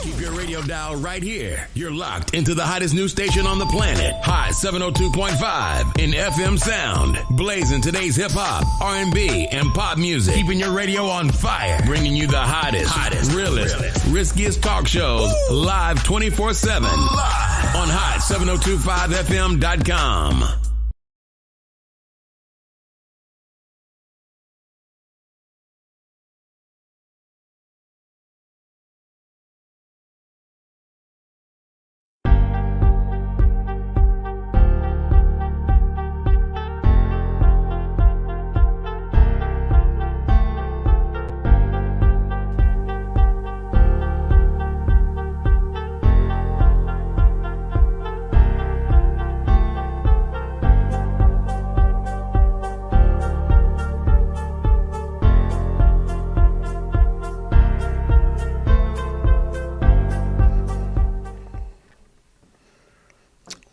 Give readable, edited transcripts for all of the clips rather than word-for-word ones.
Keep your radio dial right here. You're locked into the hottest news station on the planet. Hot 702.5 in FM sound. Blazing today's hip-hop, R&B, and pop music. Keeping your radio on fire. Bringing you the hottest, realest, riskiest talk shows live 24/7 on hot7025fm.com.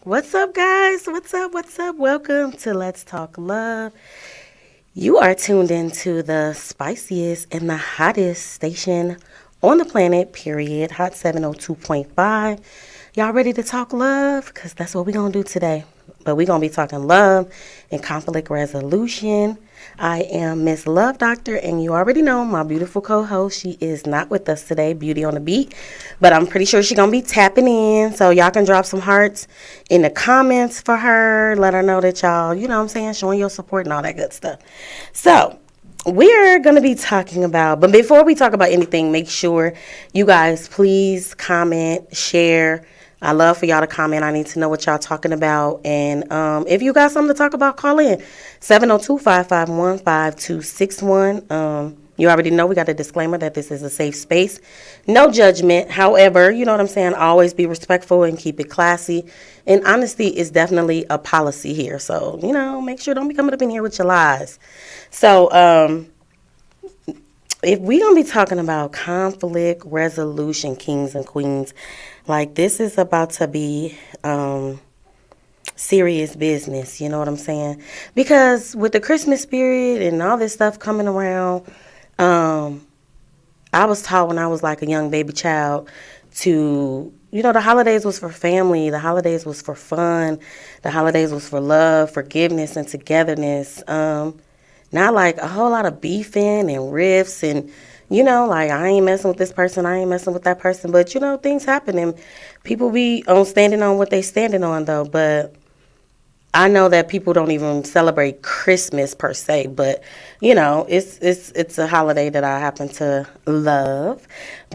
What's up, guys? What's up? Welcome to Let's Talk Love. You are tuned into the spiciest and the hottest station on the planet, period. Hot 702.5. Y'all ready to talk love? Because that's what we're going to do today. But we're going to be talking love and conflict resolution. I am Miss Love Doctor, and you already know my beautiful co-host. She is not with us today, Beauty on the Beat, but I'm pretty sure she's going to be tapping in, so y'all can drop some hearts in the comments for her. Let her know that y'all, you know what I'm saying, showing your support and all that good stuff. So we're going to be talking about, but before we talk about anything, make sure you guys please comment, share. I love for y'all to comment. I need to know what y'all talking about. And if you got something to talk about, call in 702-551-5261. You already know we got a disclaimer that this is a safe space. No judgment. However, you know what I'm saying? Always be respectful and keep it classy. And honesty is definitely a policy here. So, you know, make sure don't be coming up in here with your lies. So, if we don't be talking about conflict resolution, kings and queens, like this is about to be serious business, you know what I'm saying? Because with the Christmas spirit and all this stuff coming around, I was taught when I was like a young baby child to, you know, the holidays was for family, the holidays was for fun, the holidays was for love, forgiveness, and togetherness. Not like a whole lot of beefing and riffs and, you know, like I ain't messing with this person, I ain't messing with that person. But, you know, things happen and people be standing on what they standing on, though. But I know that people don't even celebrate Christmas per se. But, you know, it's a holiday that I happen to love.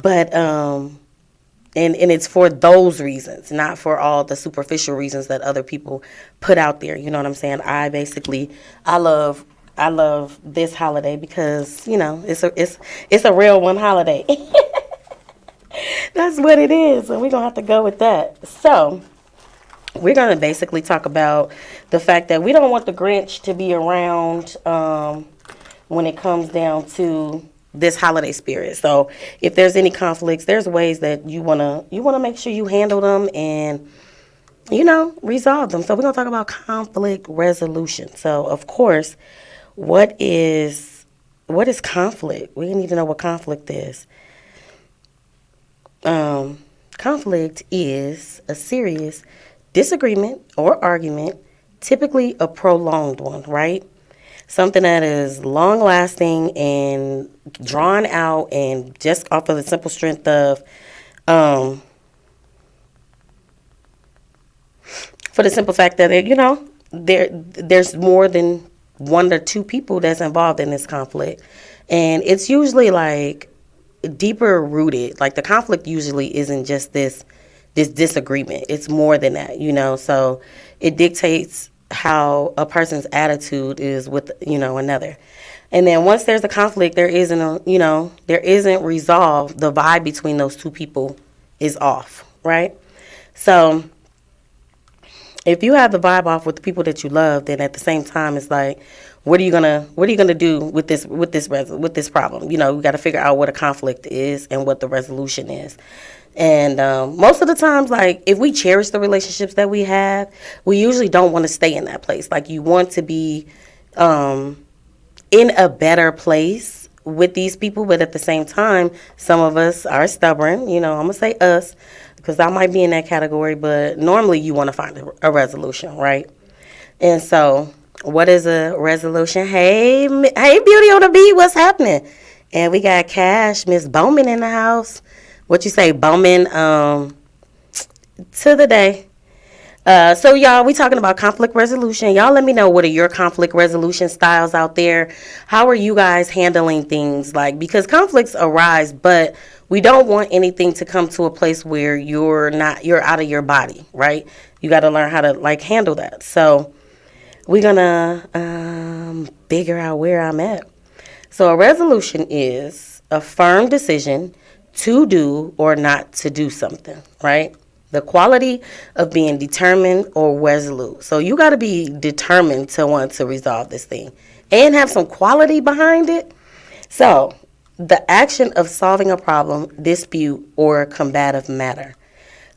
But, and it's for those reasons, not for all the superficial reasons that other people put out there. You know what I'm saying? I love this holiday because, you know, it's a real one holiday. That's what it is, and we're going to have to go with that. So, we're going to basically talk about the fact that we don't want the Grinch to be around when it comes down to this holiday spirit. So, if there's any conflicts, there's ways that you want to make sure you handle them and, you know, resolve them. So, we're going to talk about conflict resolution. So, of course, what is conflict? We need to know what conflict is. Conflict is a serious disagreement or argument, typically a prolonged one, right? Something that is long-lasting and drawn out and just off of the simple strength of, for the simple fact that, you know, there's more than one or two people that's involved in this conflict. And it's usually like deeper rooted. Like the conflict usually isn't just this disagreement. It's more than that, you know. So it dictates how a person's attitude is with, you know, another. And then once there's a conflict, there isn't resolve. The vibe between those two people is off, right? So if you have the vibe off with the people that you love, then at the same time, it's like, what are you gonna do with this problem? You know, we got to figure out what a conflict is and what the resolution is. And most of the times, like, if we cherish the relationships that we have, we usually don't want to stay in that place. Like, you want to be in a better place with these people, but at the same time, some of us are stubborn. I'm gonna say us because I might be in that category, but normally you want to find a resolution, right? And so, what is a resolution? Hey, hey, Beauty on the Beat, what's happening? And we got Cash, Miss Bowman in the house. What you say, Bowman? To the day. So y'all, we talking about conflict resolution. Y'all let me know, what are your conflict resolution styles out there? How are you guys handling things? Like, because conflicts arise, but we don't want anything to come to a place where you're out of your body, right? You got to learn how to like handle that. So we're gonna figure out where I'm at. So a resolution is a firm decision to do or not to do something, right? The quality of being determined or resolute. So you got to be determined to want to resolve this thing and have some quality behind it. So the action of solving a problem, dispute, or combative matter.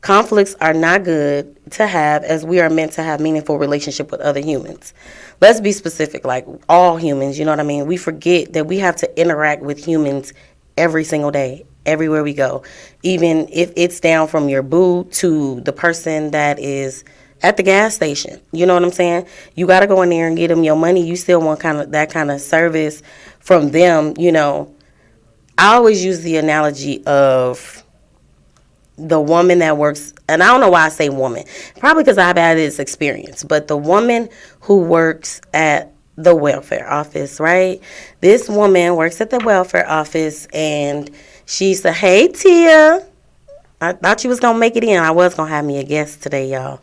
Conflicts are not good to have, as we are meant to have meaningful relationship with other humans. Let's be specific, like all humans, you know what I mean? We forget that we have to interact with humans every single day, everywhere we go. Even if it's down from your boo to the person that is at the gas station. You know what I'm saying? You got to go in there and get them your money. You still want that kind of service from them, I always use the analogy of the woman that works, and I don't know why I say woman, probably because I've had this experience, but the woman who works at the welfare office, right? This woman works at the welfare office, and she said, hey, Tia. I thought you was going to make it in. I was going to have me a guest today, y'all.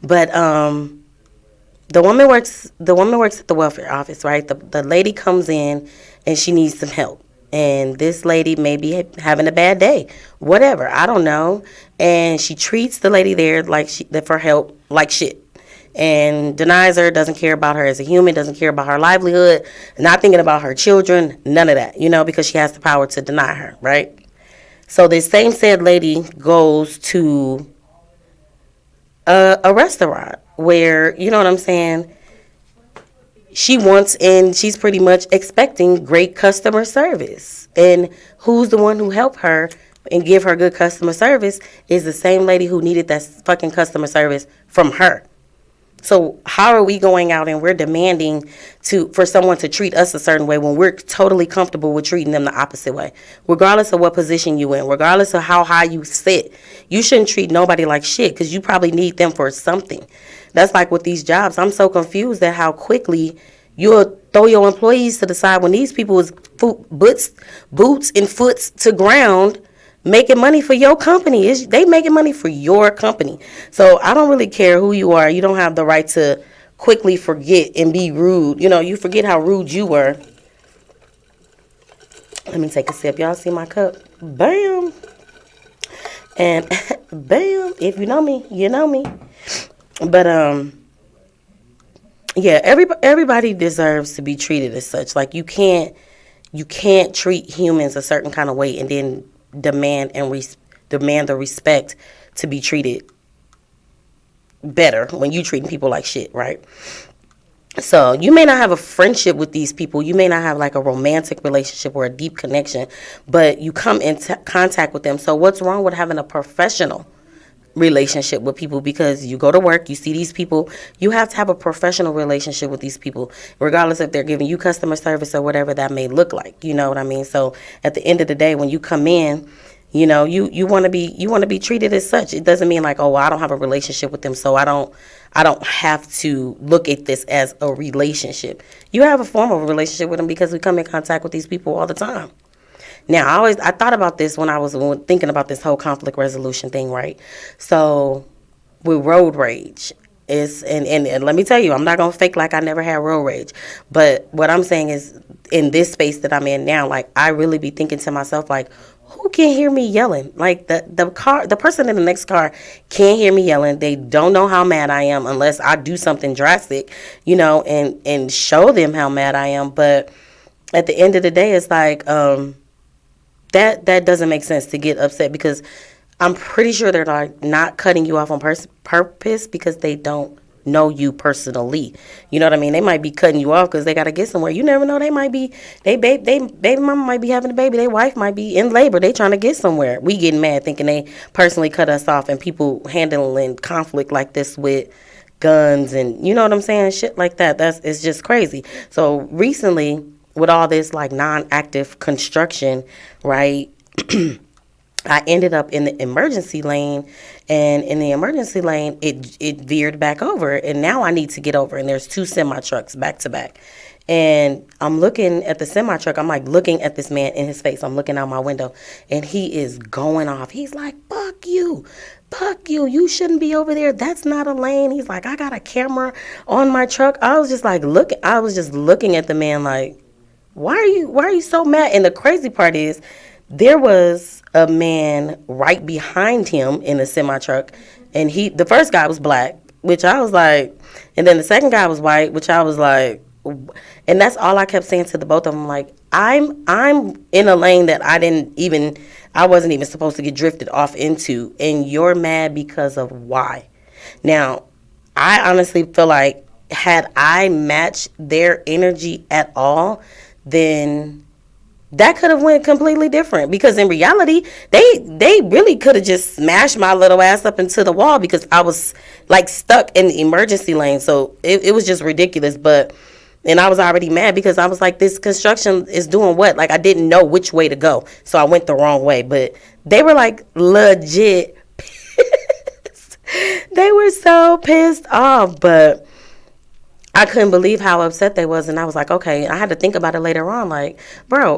But the woman works at the welfare office, right? The lady comes in, and she needs some help. And this lady may be having a bad day, whatever, I don't know. And she treats the lady there for help like shit, and denies her, doesn't care about her as a human, doesn't care about her livelihood, not thinking about her children, none of that, because she has the power to deny her, right? So this same said lady goes to a restaurant where, you know what I'm saying, she wants, and she's pretty much expecting great customer service. And who's the one who helped her and give her good customer service is the same lady who needed that fucking customer service from her. So how are we going out and we're demanding for someone to treat us a certain way when we're totally comfortable with treating them the opposite way? Regardless of what position you in, regardless of how high you sit, you shouldn't treat nobody like shit because you probably need them for something. That's like with these jobs. I'm so confused at how quickly you'll throw your employees to the side when these people is boots and foots to ground making money for your company. They making money for your company. So I don't really care who you are. You don't have the right to quickly forget and be rude. You forget how rude you were. Let me take a sip. Y'all see my cup? Bam. And bam. If you know me, you know me. But yeah, everybody deserves to be treated as such. Like you can't treat humans a certain kind of way and then demand the respect to be treated better when you treating people like shit, right? So you may not have a friendship with these people, you may not have like a romantic relationship or a deep connection, but you come in contact with them. So what's wrong with having a professional relationship with people? Because you go to work, you see these people, you have to have a professional relationship with these people, regardless if they're giving you customer service or whatever that may look like. You know what I mean? So at the end of the day, when you come in, you want to be treated as such. It doesn't mean like, oh, well, I don't have a relationship with them, so I don't have to look at this as a relationship. You have a form of a relationship with them because we come in contact with these people all the time. Now, I thought about this when I was thinking about this whole conflict resolution thing, right? So, with road rage, and let me tell you, I'm not going to fake like I never had road rage. But what I'm saying is, in this space that I'm in now, like, I really be thinking to myself, like, who can hear me yelling? Like, the person in the next car can't hear me yelling. They don't know how mad I am unless I do something drastic, and show them how mad I am. But at the end of the day, it's like, that doesn't make sense to get upset because I'm pretty sure they're like not cutting you off on purpose because they don't know you personally. You know what I mean? They might be cutting you off because they got to get somewhere. You never know. They might be, they baby mama might be having a baby. Their wife might be in labor. They trying to get somewhere. We getting mad thinking they personally cut us off, and people handling conflict like this with guns and, you know what I'm saying? Shit like that. It's just crazy. So recently, with all this like non-active construction, right? I ended up in the emergency lane, and in the emergency lane, it veered back over, and now I need to get over, and there's two semi trucks back to back, and I'm looking at the semi truck. I'm like looking at this man in his face. I'm looking out my window, and he is going off. He's like, "Fuck you, fuck you! You shouldn't be over there. That's not a lane." He's like, "I got a camera on my truck." I was just like, I was just looking at the man like, why are you so mad? And the crazy part is, there was a man right behind him in a semi truck, and the first guy was black, which I was like, and then the second guy was white, which I was like, and that's all I kept saying to the both of them, like, I'm in a lane that I wasn't even supposed to get drifted off into, and you're mad because of why? Now, I honestly feel like had I matched their energy at all, then that could have went completely different, because in reality they really could have just smashed my little ass up into the wall, because I was like stuck in the emergency lane. So it was just ridiculous. And I was already mad because I was like, this construction is doing what? Like, I didn't know which way to go, so I went the wrong way. But they were like legit pissed. They were so pissed off, but I couldn't believe how upset they was, and I was like, okay. I had to think about it later on, like, bro,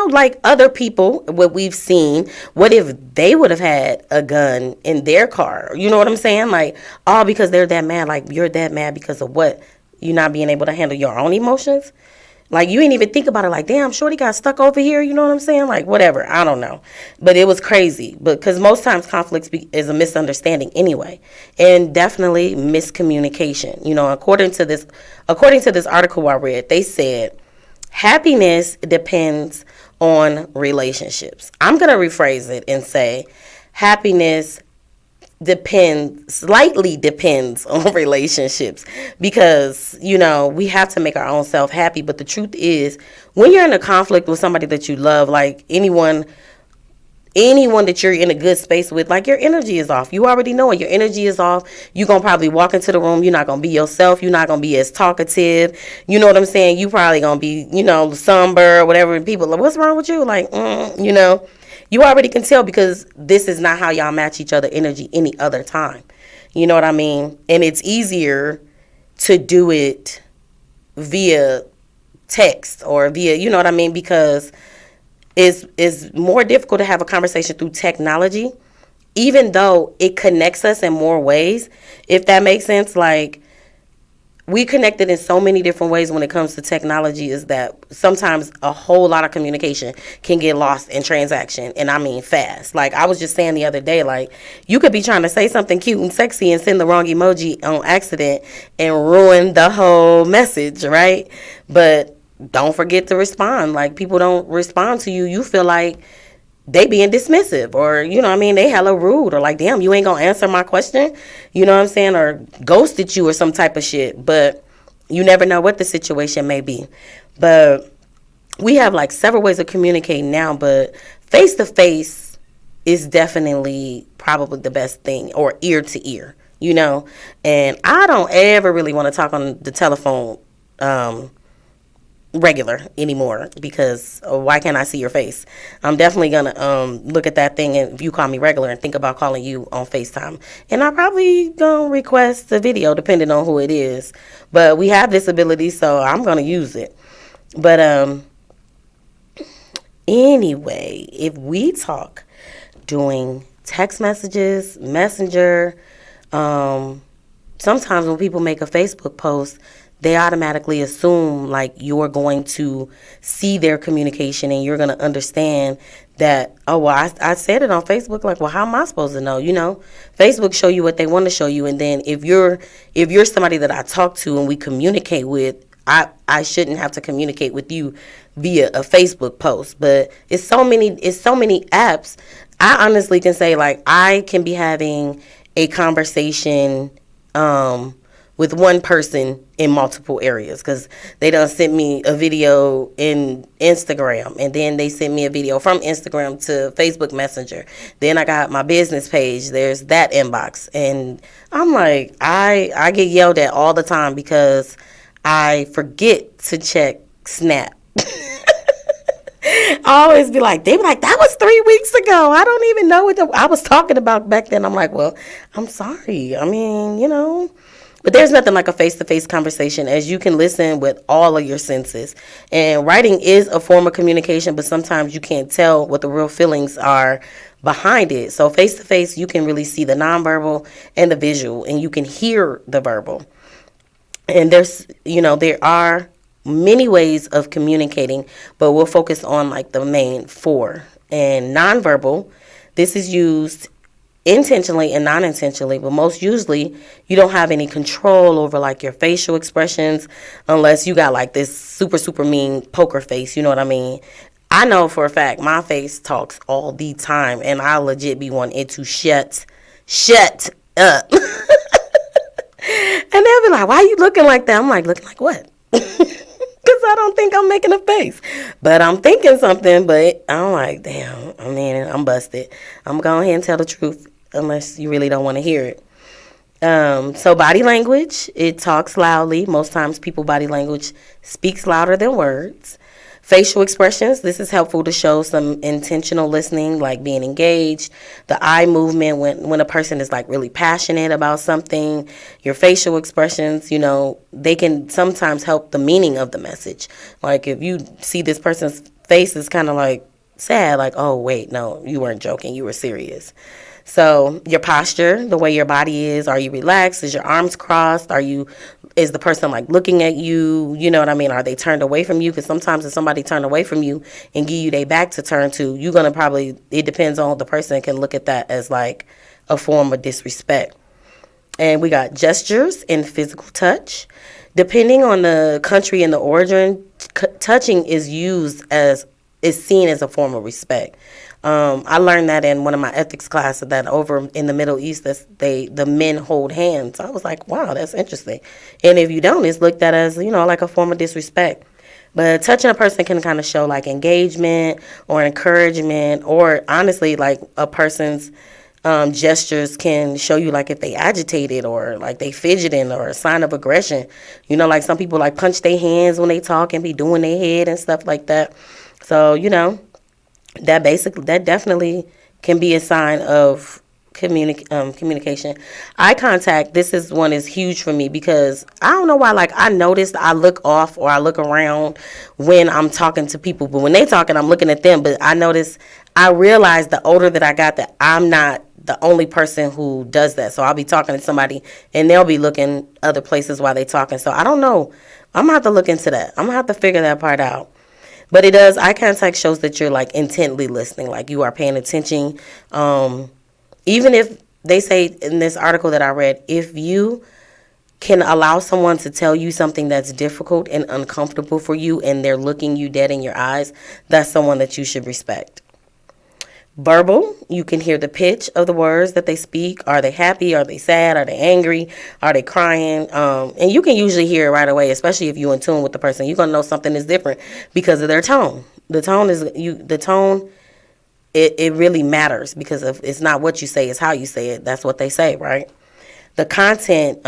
like other people, what we've seen, what if they would have had a gun in their car? You know what I'm saying? Like, all because they're that mad. Like, you're that mad because of what? You not being able to handle your own emotions? Like, you ain't even think about it like, damn, shorty got stuck over here, you know what I'm saying? Like, whatever, I don't know. But it was crazy, because most times conflicts is a misunderstanding anyway, and definitely miscommunication. You know, according to this article I read, they said happiness depends on relationships. I'm going to rephrase it and say happiness slightly depends on relationships, because, you know, we have to make our own self happy. But the truth is, when you're in a conflict with somebody that you love, like anyone that you're in a good space with, like, your energy is off. You already know it. Your energy is off. You're going to probably walk into the room. You're not going to be yourself. You're not going to be as talkative. You know what I'm saying? You probably going to be, you know, somber or whatever. People like, what's wrong with you? Like, you know. You already can tell, because this is not how y'all match each other energy any other time. You know what I mean? And it's easier to do it via text or via, you know what I mean? Because it's more difficult to have a conversation through technology, even though it connects us in more ways, if that makes sense. Like, we connected in so many different ways when it comes to technology, is that sometimes a whole lot of communication can get lost in transaction, and I mean fast. Like, I was just saying the other day, like, you could be trying to say something cute and sexy and send the wrong emoji on accident and ruin the whole message, right? But don't forget to respond. Like, people don't respond to you. You feel like they being dismissive, or, you know what I mean, they hella rude, or like, damn, you ain't gonna answer my question, you know what I'm saying, or ghosted you or some type of shit. But you never know what the situation may be. But we have like several ways of communicating now, but face to face is definitely probably the best thing, or ear to ear, you know. And I don't ever really want to talk on the telephone regular anymore, because why can't I see your face? I'm definitely gonna look at that thing, and if you call me regular, and think about calling you on FaceTime, and I probably gonna request a video depending on who it is. But we have this ability, so I'm gonna use it. But anyway, if we talk doing text messages, messenger, sometimes when people make a Facebook post, they automatically assume like you're going to see their communication, and you're going to understand that, oh, well, I said it on Facebook. Like, well, how am I supposed to know? You know, Facebook show you what they want to show you. And then if you're somebody that I talk to and we communicate with, I shouldn't have to communicate with you via a Facebook post. But it's so many apps. I honestly can say, like, I can be having a conversation with one person in multiple areas, because they done sent me a video in Instagram, and then they sent me a video from Instagram to Facebook Messenger. Then I got my business page. There's that inbox, and I'm like, I get yelled at all the time because I forget to check Snap. I always be like, they be like, that was 3 weeks ago. I don't even know what I was talking about back then. I'm like, well, I'm sorry. I mean, but there's nothing like a face-to-face conversation, as you can listen with all of your senses. And writing is a form of communication, but sometimes you can't tell what the real feelings are behind it. So face-to-face, you can really see the nonverbal and the visual, and you can hear the verbal. And there are many ways of communicating, but we'll focus on like the main four. And nonverbal, this is used intentionally and non-intentionally, but most usually you don't have any control over like your facial expressions unless you got like this super mean poker face, you know what I mean? I know for a fact my face talks all the time, and I legit be wanting it to shut up. And they'll be like, why are you looking like that? I'm like, looking like what? Because I don't think I'm making a face. But I'm thinking something, but I'm like, damn, I mean, I'm busted. I'm going to go ahead and tell the truth unless you really don't want to hear it. So body language, it talks loudly. Most times people body language speaks louder than words. Facial expressions, this is helpful to show some intentional listening, like being engaged. The eye movement, when a person is like really passionate about something. Your facial expressions, they can sometimes help the meaning of the message. Like if you see this person's face is kind of like sad, like, oh wait, no, you weren't joking, you were serious. So your posture, the way your body is, are you relaxed? Is your arms crossed? Is the person like looking at you? You know what I mean? Are they turned away from you? Because sometimes if somebody turned away from you and give you their back to turn to, you're going to it depends on the person, can look at that as like a form of disrespect. And we got gestures and physical touch. Depending on the country and the origin, touching is seen as a form of respect. I learned that in one of my ethics classes, that over in the Middle East, the men hold hands. I was like, wow, that's interesting. And if you don't, it's looked at as, like a form of disrespect. But touching a person can kind of show like engagement or encouragement, or honestly, like a person's gestures can show you like if they agitated or like they fidgeting or a sign of aggression. Like some people like punch their hands when they talk and be doing their head and stuff like that. So, that definitely can be a sign of communication. Eye contact, one is huge for me because I don't know why, like I noticed I look off or I look around when I'm talking to people, but when they talking, I'm looking at them. But I realized the older that I got that I'm not the only person who does that. So I'll be talking to somebody and they'll be looking other places while they talking. So I don't know. I'm gonna have to look into that. I'm gonna have to figure that part out. But eye contact shows that you're like intently listening, like you are paying attention. Even if they say in this article that I read, if you can allow someone to tell you something that's difficult and uncomfortable for you and they're looking you dead in your eyes, that's someone that you should respect. Verbal, you can hear the pitch of the words that they speak. Are they happy? Are they sad? Are they angry? Are they crying? And you can usually hear it right away, especially if you're in tune with the person. You're going to know something is different because of their tone. The tone, it really matters because it's not what you say, it's how you say it. That's what they say, right? The content,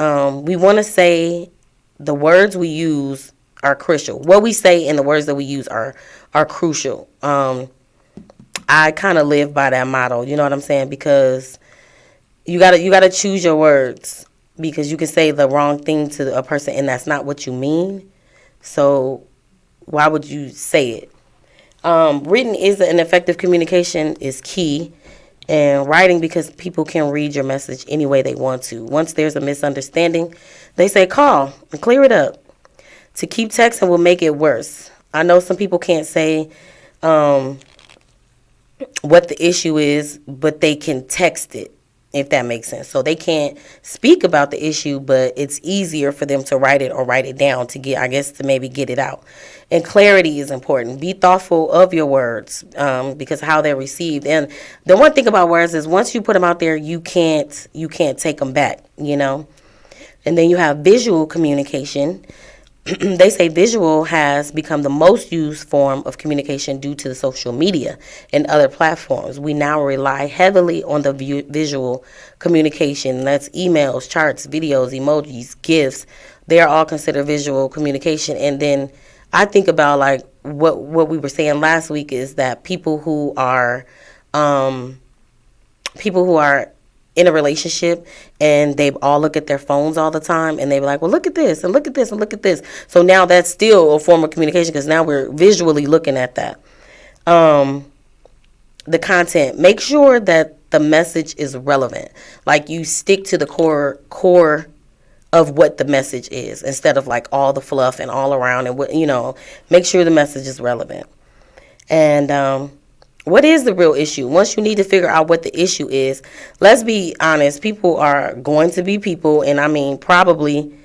we want to say the words we use are crucial. What we say and the words that we use are crucial. I kind of live by that motto, you know what I'm saying? Because you gotta choose your words, because you can say the wrong thing to a person and that's not what you mean. So why would you say it? Written is an effective communication is key, and writing because people can read your message any way they want to. Once there's a misunderstanding, they say call and clear it up. To keep texting will make it worse. I know some people can't say what the issue is, but they can text it, if that makes sense. So they can't speak about the issue, but it's easier for them to write it or write it down to maybe get it out. And clarity is important. Be thoughtful of your words, because how they're received. And the one thing about words is once you put them out there, you can't take them back, And then you have visual communication. They say visual has become the most used form of communication due to the social media and other platforms. We now rely heavily on the visual communication. That's emails, charts, videos, emojis, GIFs. They are all considered visual communication. And then I think about like what we were saying last week is that people who are in a relationship and they all look at their phones all the time and they be like, well, look at this and look at this and look at this. So now that's still a form of communication because now we're visually looking at that. The content, make sure that the message is relevant. Like you stick to the core of what the message is instead of like all the fluff and all around and what, make sure the message is relevant. And, what is the real issue? Once you need to figure out what the issue is, let's be honest, people are going to be people, and I mean probably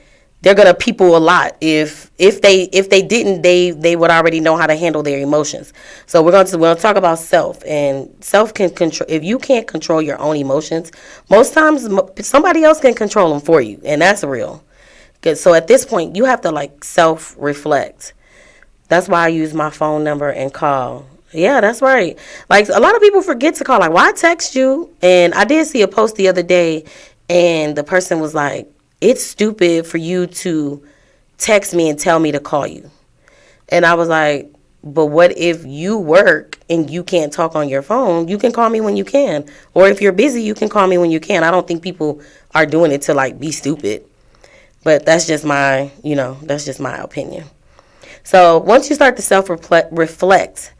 they're gonna people a lot. If they didn't, they would already know how to handle their emotions. So we're gonna talk about self, and self can control. If you can't control your own emotions, most times somebody else can control them for you, and that's real. So at this point, you have to like self reflect. That's why I use my phone number and call. Yeah, that's right. Like a lot of people forget to call. Like, why text you? And I did see a post the other day, and the person was like, "It's stupid for you to text me and tell me to call you." And I was like, "But what if you work and you can't talk on your phone? You can call me when you can, or if you're busy, you can call me when you can." I don't think people are doing it to like be stupid, but that's just my opinion. So once you start to self-reflect.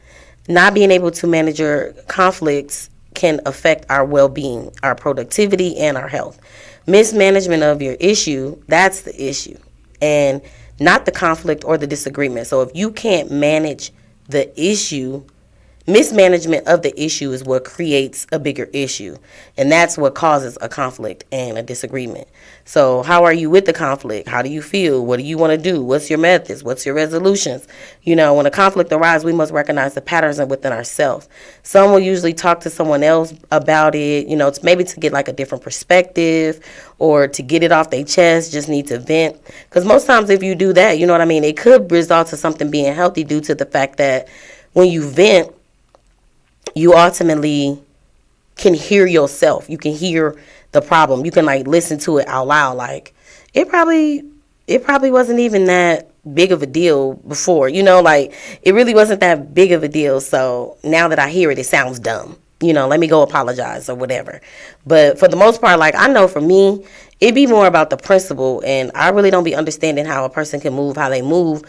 Not being able to manage your conflicts can affect our well-being, our productivity, and our health. Mismanagement of your issue, that's the issue, and not the conflict or the disagreement. So if you can't manage the issue, mismanagement of the issue is what creates a bigger issue, and that's what causes a conflict and a disagreement. So how are you with the conflict? How do you feel? What do you want to do? What's your methods? What's your resolutions? When a conflict arises, we must recognize the patterns within ourselves. Some will usually talk to someone else about it, it's maybe to get like a different perspective or to get it off their chest, just need to vent. Because most times if you do that, it could result to something being healthy due to the fact that when you vent, you ultimately can hear yourself. You can hear the problem. You can like listen to it out loud. Like it probably wasn't even that big of a deal before. Like it really wasn't that big of a deal. So now that I hear it, it sounds dumb. Let me go apologize or whatever. But for the most part, like I know for me, it'd be more about the principle, and I really don't be understanding how a person can move how they move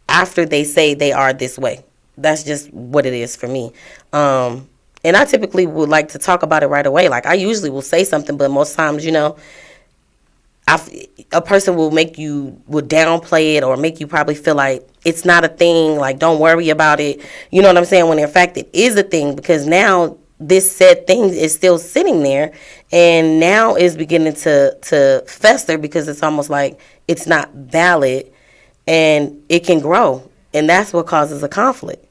after they say they are this way. That's just what it is for me. And I typically would like to talk about it right away. Like I usually will say something, but most times, a person will downplay it or make you probably feel like it's not a thing. Like, don't worry about it. You know what I'm saying? When in fact it is a thing, because now this said thing is still sitting there and now is beginning to fester because it's almost like it's not valid and it can grow. And that's what causes a conflict.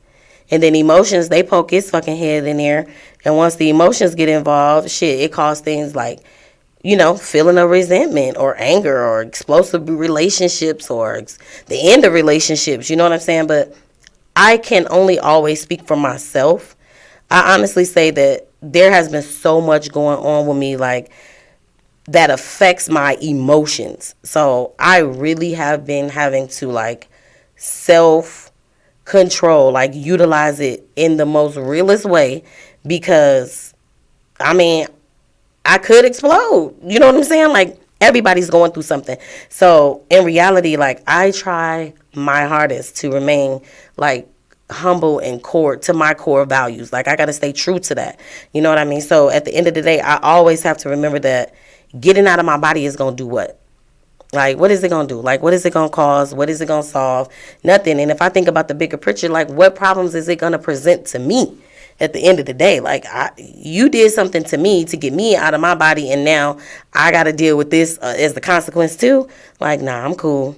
And then emotions, they poke its fucking head in there. And once the emotions get involved, it causes things like, feeling of resentment or anger or explosive relationships or the end of relationships. You know what I'm saying? But I can only always speak for myself. I honestly say that there has been so much going on with me, like, that affects my emotions. So I really have been having to, like, self-control, like utilize it in the most realest way, because I could explode. You know what I'm saying? Like everybody's going through something. So in reality, like I try my hardest to remain like humble and core to my core values. Like I got to stay true to that. You know what I mean? So at the end of the day, I always have to remember that getting out of my body is going to do what? Like, what is it going to do? Like, what is it going to cause? What is it going to solve? Nothing. And if I think about the bigger picture, like, what problems is it going to present to me at the end of the day? Like, you did something to me to get me out of my body, and now I got to deal with this as the consequence too? Like, nah, I'm cool.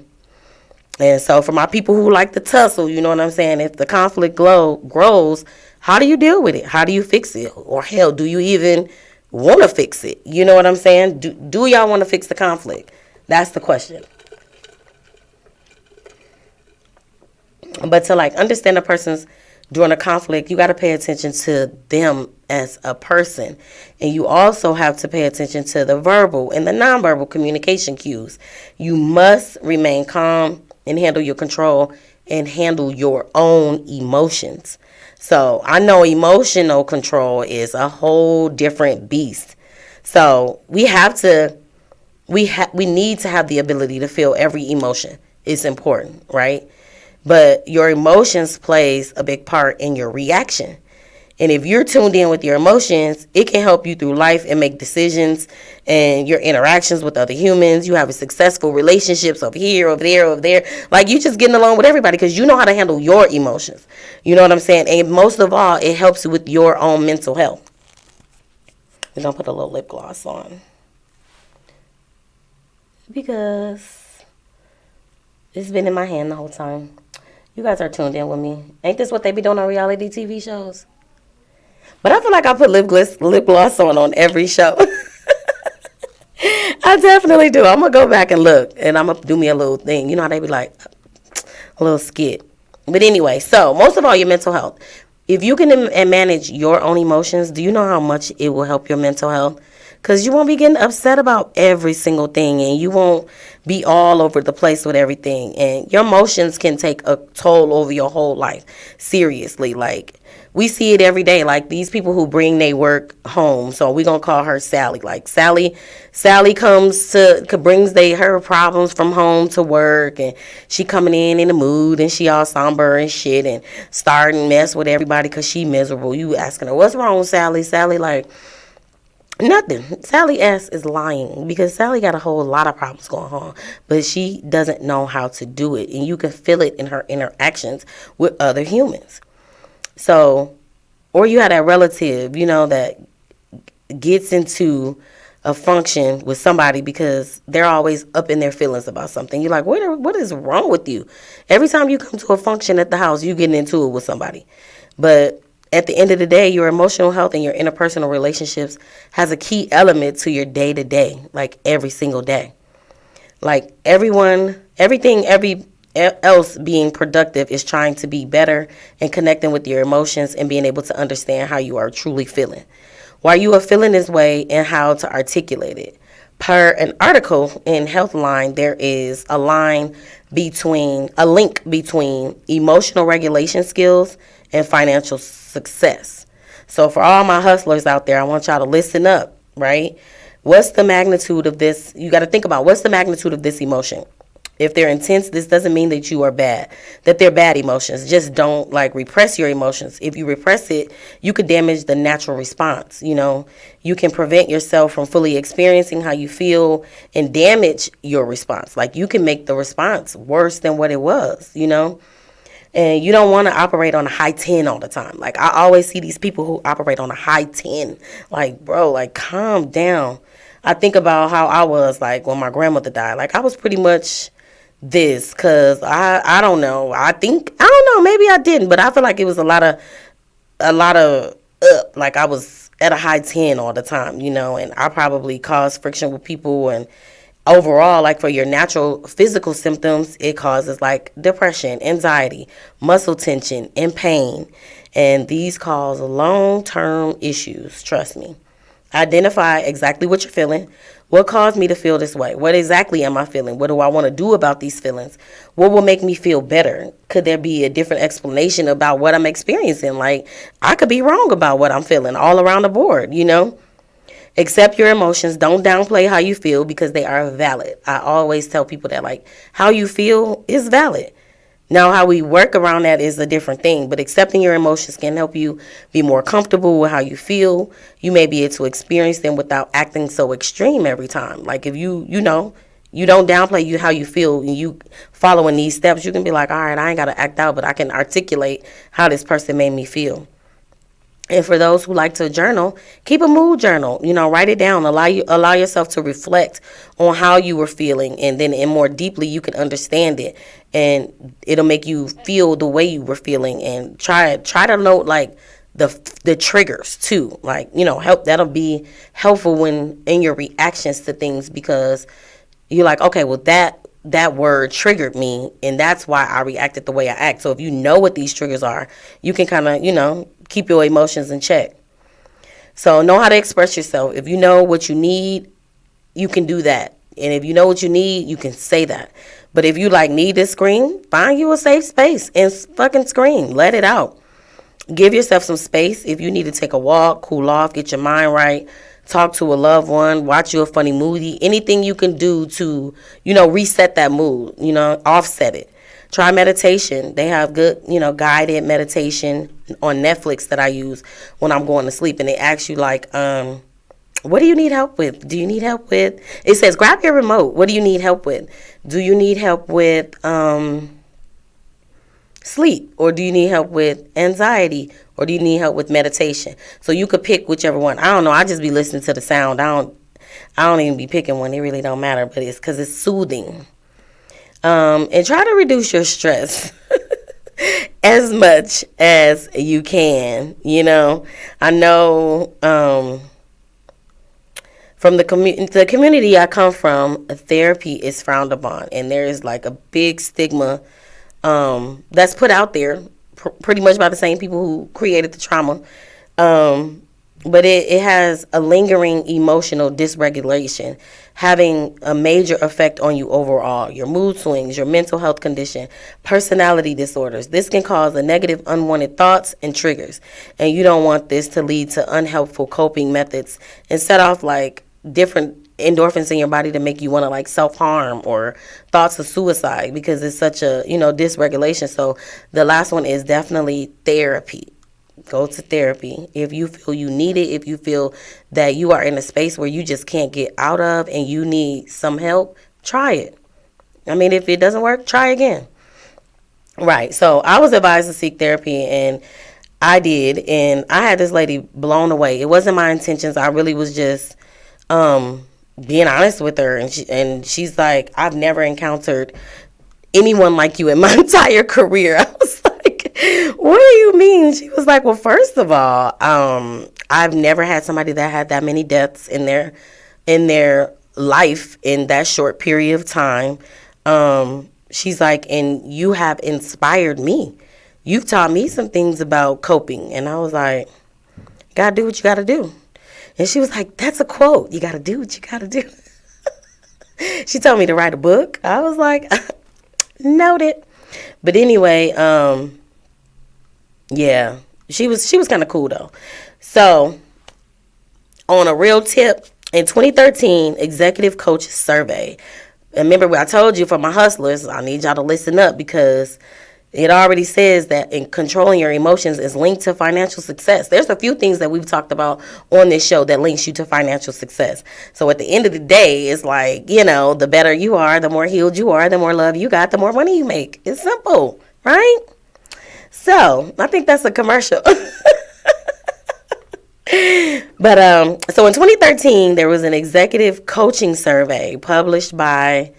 And so for my people who like to tussle, you know what I'm saying? If the conflict grows, how do you deal with it? How do you fix it? Or hell, do you even want to fix it? You know what I'm saying? Do y'all want to fix the conflict? That's the question. But to like understand a person's during a conflict, you got to pay attention to them as a person. And you also have to pay attention to the verbal and the nonverbal communication cues. You must remain calm and handle your control and handle your own emotions. So I know emotional control is a whole different beast. So we need to have the ability to feel every emotion. It's important, right? But your emotions plays a big part in your reaction. And if you're tuned in with your emotions, it can help you through life and make decisions and your interactions with other humans. You have a successful relationships over here, over there, over there. Like you just getting along with everybody because you know how to handle your emotions. You know what I'm saying? And most of all, it helps with your own mental health. We're going to put a little lip gloss on. Because it's been in my hand the whole time. You guys are tuned in with me. Ain't this what they be doing on reality TV shows? But I feel like I put lip gloss on every show. I definitely do. I'm going to go back and look. And I'm going to do me a little thing. You know how they be like, a little skit. But anyway, so most of all, your mental health. If you can manage your own emotions, do you know how much it will help your mental health? Because you won't be getting upset about every single thing, and you won't be all over the place with everything. And your emotions can take a toll over your whole life. Seriously, like, we see it every day. Like, these people who bring their work home. So we're going to call her Sally. Like, Sally brings her problems from home to work, and she coming in the mood, and she all somber and shit, and starting mess with everybody because she miserable. You asking her, what's wrong, Sally? Sally, like, nothing. Sally S is lying because Sally got a whole lot of problems going on, but she doesn't know how to do it, and you can feel it in her interactions with other humans. So, or you have that relative, you know, that gets into a function with somebody because they're always up in their feelings about something. You're like, what is wrong with you? Every time you come to a function at the house, you getting into it with somebody. But at the end of the day, your emotional health and your interpersonal relationships has a key element to your day-to-day, like every single day. Like everything else being productive is trying to be better and connecting with your emotions and being able to understand how you are truly feeling. Why you are feeling this way and how to articulate it. Per an article in Healthline, there is a link between emotional regulation skills and financial success. So for all my hustlers out there, I want y'all to listen up, right? What's the magnitude of this? You got to think about what's the magnitude of this emotion. If they're intense, this doesn't mean that you are bad, that they're bad emotions. Just don't repress your emotions. If you repress it, you could damage the natural response. You know, you can prevent yourself from fully experiencing how you feel and damage your response. Like you can make the response worse than what it was, you know. And you don't want to operate on a high 10 all the time. Like I always see these people who operate on a high 10. Like, bro, calm down. I think about how I was when my grandmother died. Like I was pretty much this because I don't know. I don't know. Maybe I didn't, but I feel like it was a lot of like I was at a high 10 all the time, you know, and I probably caused friction with people. And overall, for your natural physical symptoms, it causes depression, anxiety, muscle tension, and pain. And these cause long-term issues. Trust me. Identify exactly what you're feeling. What caused me to feel this way? What exactly am I feeling? What do I want to do about these feelings? What will make me feel better? Could there be a different explanation about what I'm experiencing? I could be wrong about what I'm feeling all around the board, you know? Accept your emotions. Don't downplay how you feel because they are valid. I always tell people that, how you feel is valid. Now, how we work around that is a different thing, but accepting your emotions can help you be more comfortable with how you feel. You may be able to experience them without acting so extreme every time. If you don't downplay how you feel and you following these steps, you can be like, all right, I ain't got to act out, but I can articulate how this person made me feel. And for those who like to journal, keep a mood journal. You know, write it down. Allow yourself to reflect on how you were feeling, and then more deeply you can understand it, and it'll make you feel the way you were feeling. And try to note the triggers too. That'll be helpful when in your reactions to things, because you're like, okay, well, that word triggered me, and that's why I reacted the way I act. So if you know what these triggers are, you can kind of, keep your emotions in check. So know how to express yourself. If you know what you need, you can do that. And if you know what you need, you can say that. But if you need to scream, find you a safe space and fucking scream. Let it out. Give yourself some space. If you need to take a walk, cool off, get your mind right, talk to a loved one, watch you a funny movie, anything you can do to, reset that mood, offset it. Try meditation. They have good, guided meditation on Netflix that I use when I'm going to sleep. And they ask you what do you need help with? Do you need help with? It says, grab your remote. What do you need help with? Do you need help with sleep? Or do you need help with anxiety? Or do you need help with meditation? So you could pick whichever one. I don't know. I just be listening to the sound. I don't even be picking one. It really don't matter. But it's because it's soothing. And try to reduce your stress as much as you can. I know from the community I come from, therapy is frowned upon, and there is a big stigma that's put out there, pretty much by the same people who created the trauma. But it has a lingering emotional dysregulation, having a major effect on you overall. Your mood swings, your mental health condition, personality disorders. This can cause a negative, unwanted thoughts and triggers. And you don't want this to lead to unhelpful coping methods and set off different endorphins in your body to make you want to self-harm or thoughts of suicide, because it's such a, dysregulation. So the last one is definitely therapy. Go to therapy if you feel you need it. If you feel that you are in a space where you just can't get out of and you need some help, try it. I mean, if it doesn't work, try again. Right. So I was advised to seek therapy, and I did. And I had this lady blown away. It wasn't my intentions. I really was just being honest with her. And she's like, I've never encountered anyone like you in my entire career. I was like, what do you mean? She was like, well, first of all, I've never had somebody that had that many deaths in their life in that short period of time. She's like, and you have inspired me. You've taught me some things about coping. And I was like, gotta do what you gotta do. And she was like, that's a quote. You gotta do what you gotta do. She told me to write a book. I was like, noted. But anyway, yeah, she was kind of cool though. So, on a real tip, in 2013, Executive Coaches Survey. And remember what I told you for my hustlers, I need y'all to listen up, because it already says that in controlling your emotions is linked to financial success. There's a few things that we've talked about on this show that links you to financial success. So at the end of the day, it's the better you are, the more healed you are, the more love you got, the more money you make. It's simple, right? So I think that's a commercial. But so in 2013, there was an executive coaching survey published by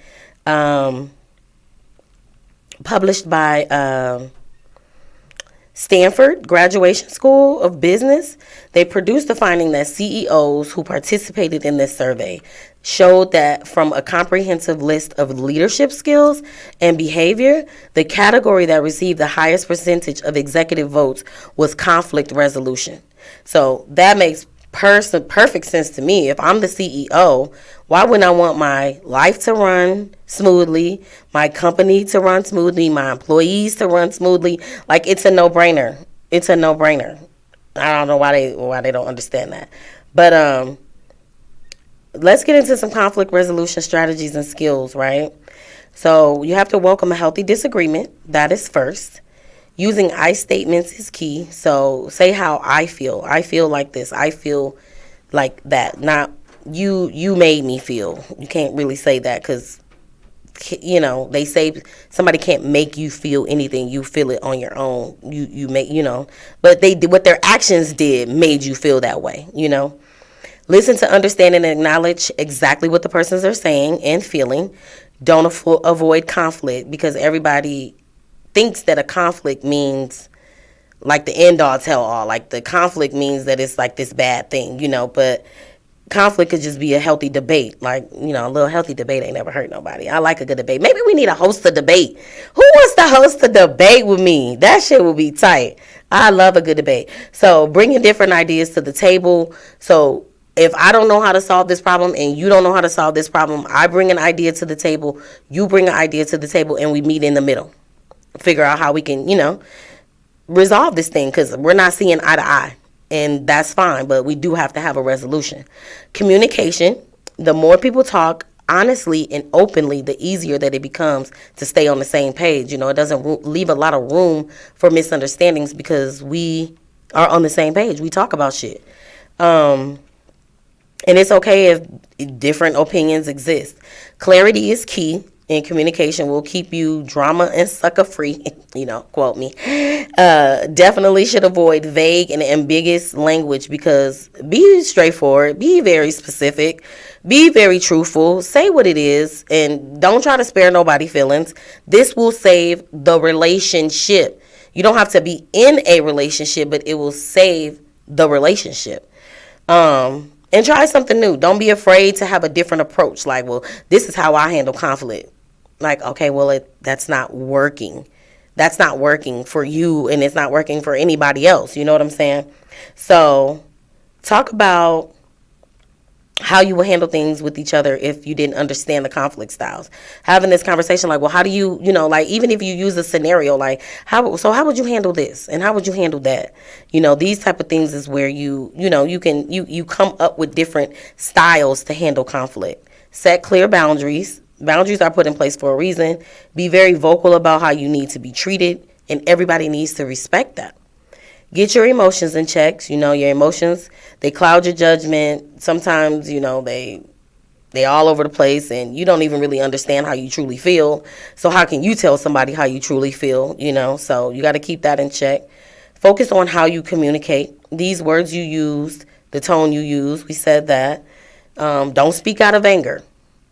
Stanford Graduation School of Business. They produced the finding that CEOs who participated in this survey showed that from a comprehensive list of leadership skills and behavior, the category that received the highest percentage of executive votes was conflict resolution. So that makes perfect sense to me. If I'm the CEO, why wouldn't I want my life to run smoothly, my company to run smoothly, my employees to run smoothly? It's a no-brainer. It's a no-brainer. I don't know why they don't understand that. But let's get into some conflict resolution strategies and skills, right? So you have to welcome a healthy disagreement. That is first. Using I statements is key. So say how I feel. I feel like this. I feel like that. Not you made me feel. You can't really say that, because they say somebody can't make you feel anything. You feel it on your own. You make, but they did what their actions did made you feel that way, Listen to understand and acknowledge exactly what the persons are saying and feeling. Don't avoid conflict, because everybody thinks that a conflict means the end all tell all. The conflict means that it's this bad thing, but conflict could just be a healthy debate. Like, a little healthy debate ain't never hurt nobody. I like a good debate. Maybe we need to host a debate. Who wants to host a debate with me? That shit will be tight. I love a good debate. So bringing different ideas to the table. So if I don't know how to solve this problem and you don't know how to solve this problem, I bring an idea to the table, you bring an idea to the table, and we meet in the middle. Figure out how we can, resolve this thing, because we're not seeing eye to eye. And that's fine, but we do have to have a resolution. Communication, the more people talk honestly and openly, the easier that it becomes to stay on the same page. It doesn't leave a lot of room for misunderstandings because we are on the same page. We talk about shit. And it's okay if different opinions exist. Clarity is key. And communication will keep you drama and sucker free, quote me. Definitely should avoid vague and ambiguous language, because be straightforward, be very specific, be very truthful, say what it is, and don't try to spare nobody's feelings. This will save the relationship. You don't have to be in a relationship, but it will save the relationship. And try something new. Don't be afraid to have a different approach. Like, well, this is how I handle conflict. Like, okay, well, that's not working. That's not working for you, and it's not working for anybody else. You know what I'm saying? So talk about how you will handle things with each other if you didn't understand the conflict styles. Having this conversation, like, well, how do you, like, even if you use a scenario, like, how would you handle this? And how would you handle that? These type of things is where you come up with different styles to handle conflict. Set clear boundaries. Boundaries are put in place for a reason. Be very vocal about how you need to be treated, and everybody needs to respect that. Get your emotions in check. Your emotions, they cloud your judgment. Sometimes, they all over the place, and you don't even really understand how you truly feel. So how can you tell somebody how you truly feel, So you got to keep that in check. Focus on how you communicate. These words you used, the tone you use, we said that. Don't speak out of anger.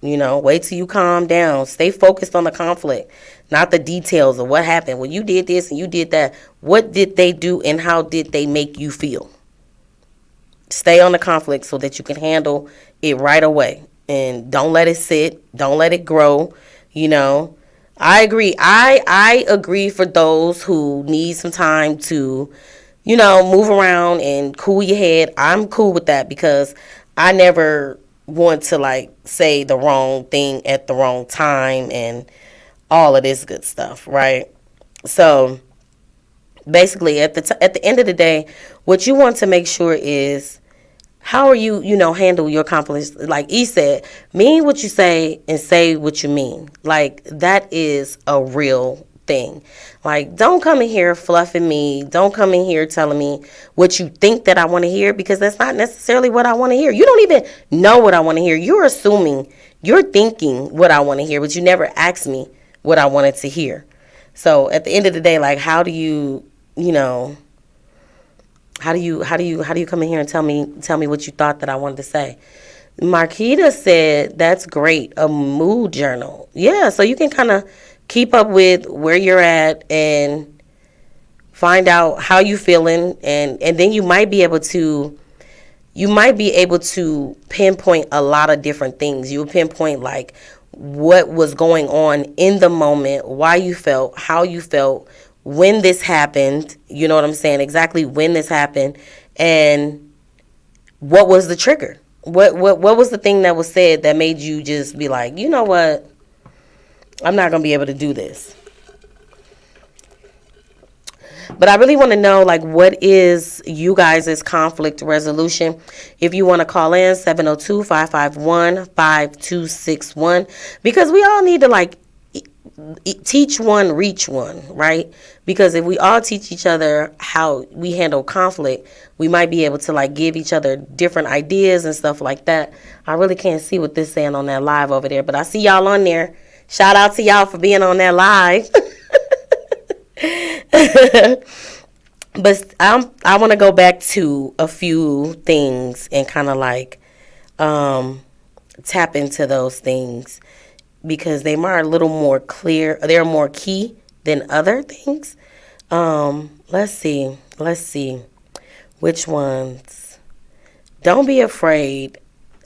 Wait till you calm down. Stay focused on the conflict, not the details of what happened. Well, you did this and you did that. What did they do and how did they make you feel? Stay on the conflict so that you can handle it right away. And don't let it sit. Don't let it grow. I agree. I agree for those who need some time to, move around and cool your head. I'm cool with that, because I never want to, like, say the wrong thing at the wrong time and all of this good stuff, right? So basically at the end of the day, what you want to make sure is, how are you, handle your conflicts? Like E said, mean what you say and say what you mean. Like, that is a real thing. Like, don't come in here fluffing me. Don't come in here telling me what you think that I want to hear, because that's not necessarily what I want to hear. You don't even know what I want to hear. You're assuming, you're thinking what I want to hear, but you never asked me what I wanted to hear. So at the end of the day, like, how do you come in here and tell me what you thought that I wanted to say? Marquita said, that's great, a mood journal. Yeah, so you can kind of keep up with where you're at and find out how you feeling, and then you might be able to pinpoint a lot of different things. You'll pinpoint, like, what was going on in the moment, why you felt, how you felt, when this happened, you know what I'm saying, exactly when this happened, and what was the trigger? What was the thing that was said that made you just be like, you know what, I'm not going to be able to do this. But I really want to know, like, what is you guys' conflict resolution? If you want to call in, 702-551-5261. Because we all need to, like, teach one, reach one, right? Because if we all teach each other how we handle conflict, we might be able to, like, give each other different ideas and stuff like that. I really can't see what this is saying on that live over there, but I see y'all on there. Shout out to y'all for being on that live. But I want to go back to a few things and kind of, like, tap into those things, because they are a little more clear. They're more key than other things. Let's see. Which ones? Don't be afraid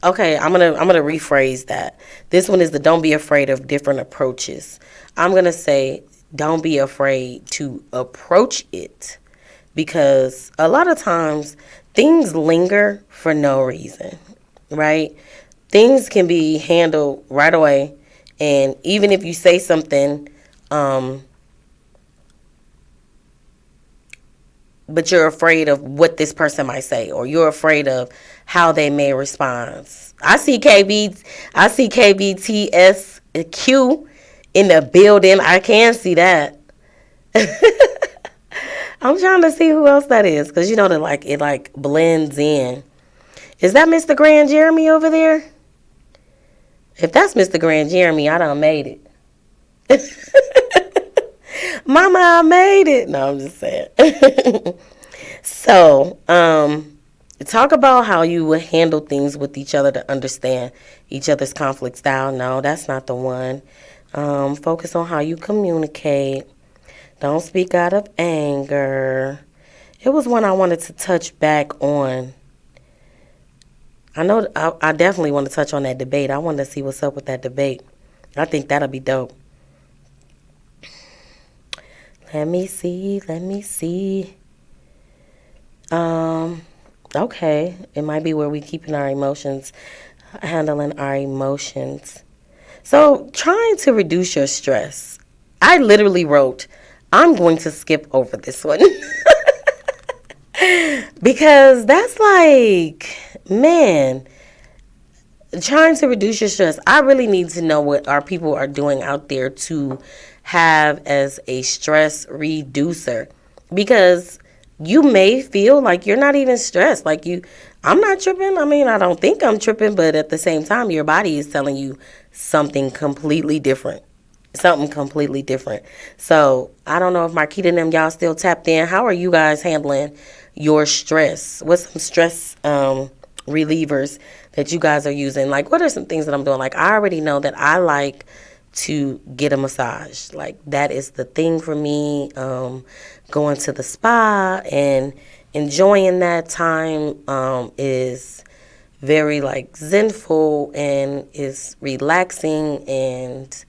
Okay, I'm gonna rephrase that. This one is the don't be afraid of different approaches. I'm gonna say don't be afraid to approach it, because a lot of times things linger for no reason, right? Things can be handled right away, and even if you say something, um, but you're afraid of what this person might say, or you're afraid of how they may respond. I see KBTSQ in the building. I can see that. I'm trying to see who else that is, because you know that like it like blends in. Is that Mr. Grand Jeremy over there? If that's Mr. Grand Jeremy, I done made it. Mama, I made it. No, I'm just saying. So, talk about how you would handle things with each other to understand each other's conflict style. No, that's not the one. Focus on how you communicate. Don't speak out of anger. It was one I wanted to touch back on. I definitely want to touch on that debate. I want to see what's up with that debate. I think that'll be dope. Let me see. Okay. It might be where we keeping our emotions, handling our emotions. So, trying to reduce your stress. I literally wrote, I'm going to skip over this one. Because that's like, man, trying to reduce your stress. I really need to know what our people are doing out there to have as a stress reducer, because you may feel like you're not even stressed. Like I'm not tripping. I mean, I don't think I'm tripping, but at the same time, your body is telling you something completely different. Something completely different. So I don't know if Marquita and them, y'all still tapped in. How are you guys handling your stress? What's some stress relievers that you guys are using? Like, what are some things that I'm doing? Like, I already know that I like to get a massage. Like, that is the thing for me. Going to the spa and enjoying that time is very like zenful and is relaxing, and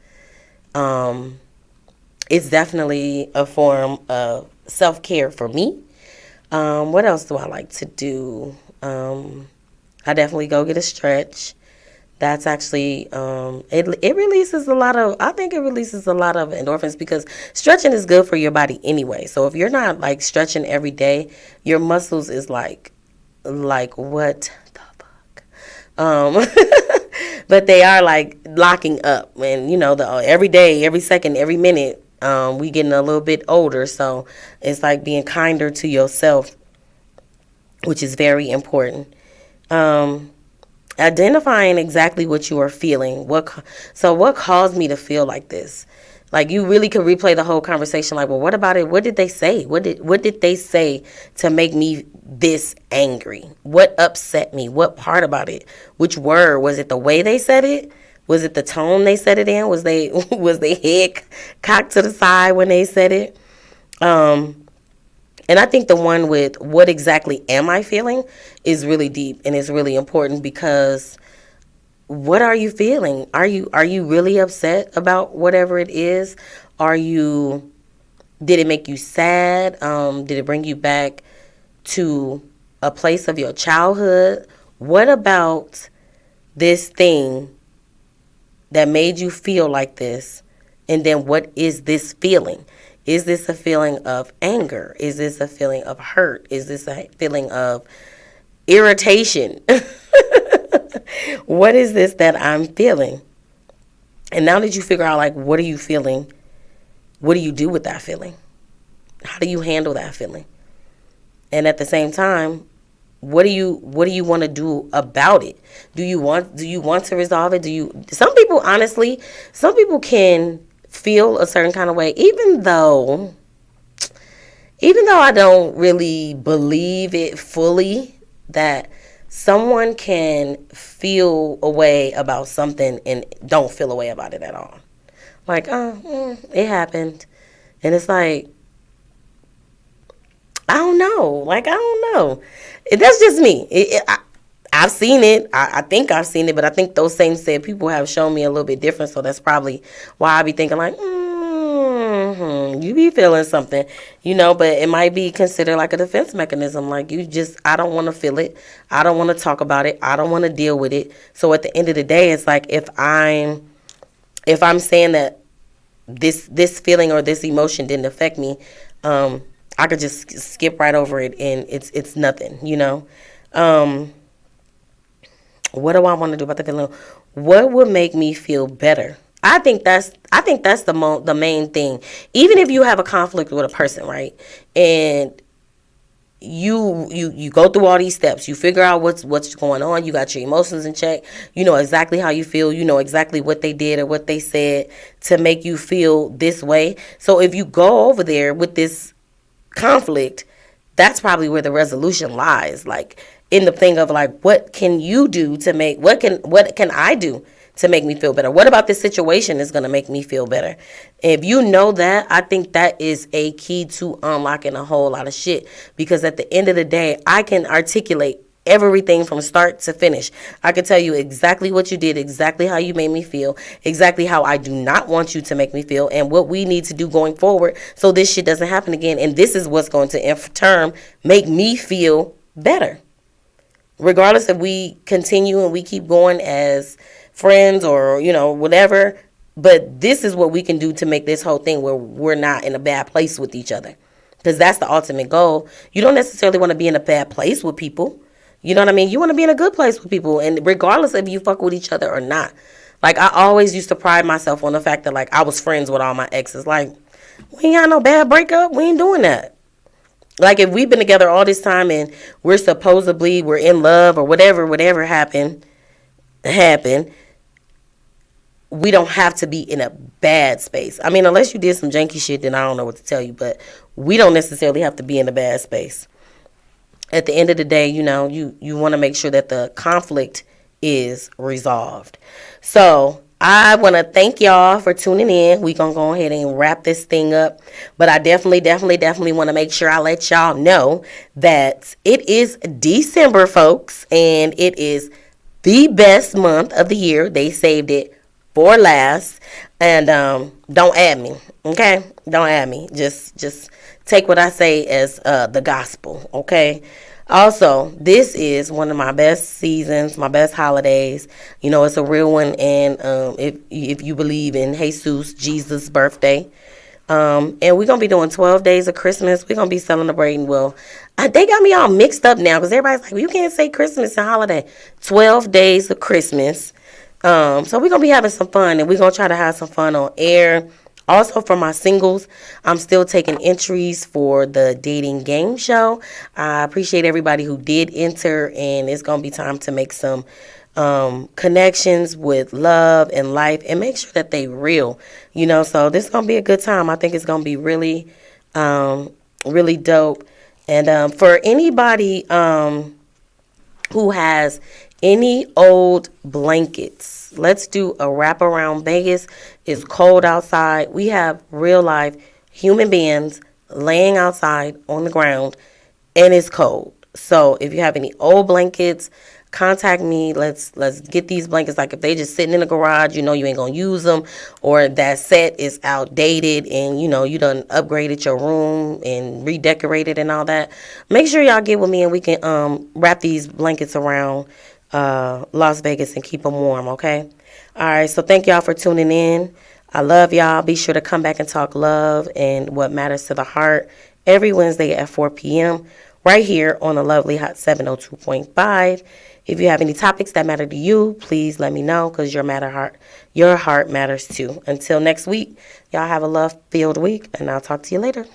it's definitely a form of self-care for me. What else do I like to do? I definitely go get a stretch. That's actually, it releases a lot of, I think it releases a lot of endorphins, because stretching is good for your body anyway. So if you're not like stretching every day, your muscles is like what the fuck? But they are like locking up, and you know, every day, every second, every minute, we getting a little bit older. So it's like being kinder to yourself, which is very important. Identifying exactly what you are feeling. What caused me to feel like this? Like, you really could replay the whole conversation. Like, well, what about it? What did they say? What did they say to make me this angry? What upset me? What part about it? Which word? Was it the way they said it? Was it the tone they said it in? Was they head cocked to the side when they said it? And I think the one with what exactly am I feeling is really deep, and it's really important, because what are you feeling? Are you really upset about whatever it is? Did it make you sad? Did it bring you back to a place of your childhood? What about this thing that made you feel like this? And then what is this feeling? Is this a feeling of anger? Is this a feeling of hurt? Is this a feeling of irritation? What is this that I'm feeling? And now that you figure out, like, what are you feeling? What do you do with that feeling? How do you handle that feeling? And at the same time, what do you want to do about it? Do you want to resolve it? Some people can feel a certain kind of way, even though I don't really believe it fully, that someone can feel a way about something and don't feel a way about it at all. Like, it happened. And it's like, I don't know. Like, I don't know. That's just me. I've seen it. I think I've seen it, but I think those same said people have shown me a little bit different. So that's probably why I be thinking like, you be feeling something, but it might be considered like a defense mechanism. Like I don't want to feel it. I don't want to talk about it. I don't want to deal with it. So at the end of the day, it's like if I'm saying that this feeling or this emotion didn't affect me, I could just skip right over it and it's nothing, What do I want to do about the feeling? What would make me feel better? I think that's the main thing. Even if you have a conflict with a person, right? And you go through all these steps. You figure out what's going on. You got your emotions in check. You know exactly how you feel. You know exactly what they did or what they said to make you feel this way. So if you go over there with this conflict, that's probably where the resolution lies. Like in the thing of like, what can you do to make, what can I do to make me feel better? What about this situation is going to make me feel better? If you know that, I think that is a key to unlocking a whole lot of shit. Because at the end of the day, I can articulate everything from start to finish. I can tell you exactly what you did, exactly how you made me feel, exactly how I do not want you to make me feel, and what we need to do going forward so this shit doesn't happen again. And this is what's going to, in turn, make me feel better. Regardless if we continue and we keep going as friends or, whatever. But this is what we can do to make this whole thing where we're not in a bad place with each other. Because that's the ultimate goal. You don't necessarily want to be in a bad place with people. You know what I mean? You want to be in a good place with people. And regardless if you fuck with each other or not. Like, I always used to pride myself on the fact that, like, I was friends with all my exes. Like, we ain't got no bad breakup. We ain't doing that. Like, if we've been together all this time and we're in love or whatever happened, we don't have to be in a bad space. I mean, unless you did some janky shit, then I don't know what to tell you. But we don't necessarily have to be in a bad space. At the end of the day, you want to make sure that the conflict is resolved. So I want to thank y'all for tuning in. We're going to go ahead and wrap this thing up. But I definitely want to make sure I let y'all know that it is December, folks. And it is the best month of the year. They saved it for last. And don't add me, okay? Don't add me. Just take what I say as the gospel, okay? Also, this is one of my best seasons, my best holidays. It's a real one. And if you believe in Jesus' birthday. And we're going to be doing 12 days of Christmas. We're going to be celebrating. Well, they got me all mixed up now because everybody's like, well, you can't say Christmas and holiday. 12 days of Christmas. So we're going to be having some fun. And we're going to try to have some fun on air. Also, for my singles, I'm still taking entries for the dating game show. I appreciate everybody who did enter, and it's going to be time to make some connections with love and life and make sure that they real, so this is going to be a good time. I think it's going to be really, really dope. And for anybody who has any old blankets, let's do a wrap around Vegas. It's cold outside. We have real life human beings laying outside on the ground, and it's cold. So if you have any old blankets, contact me. Let's get these blankets. Like if they just sitting in the garage, you ain't gonna use them, or that set is outdated and you done upgraded your room and redecorated and all that. Make sure y'all get with me and we can wrap these blankets around Las Vegas and keep them warm, okay? All right, so thank y'all for tuning in. I love y'all. Be sure to come back and talk love and what matters to the heart every Wednesday at 4 p.m. right here on the lovely Hot 702.5. If you have any topics that matter to you, please let me know because your heart matters too. Until next week, y'all have a love-filled week, and I'll talk to you later.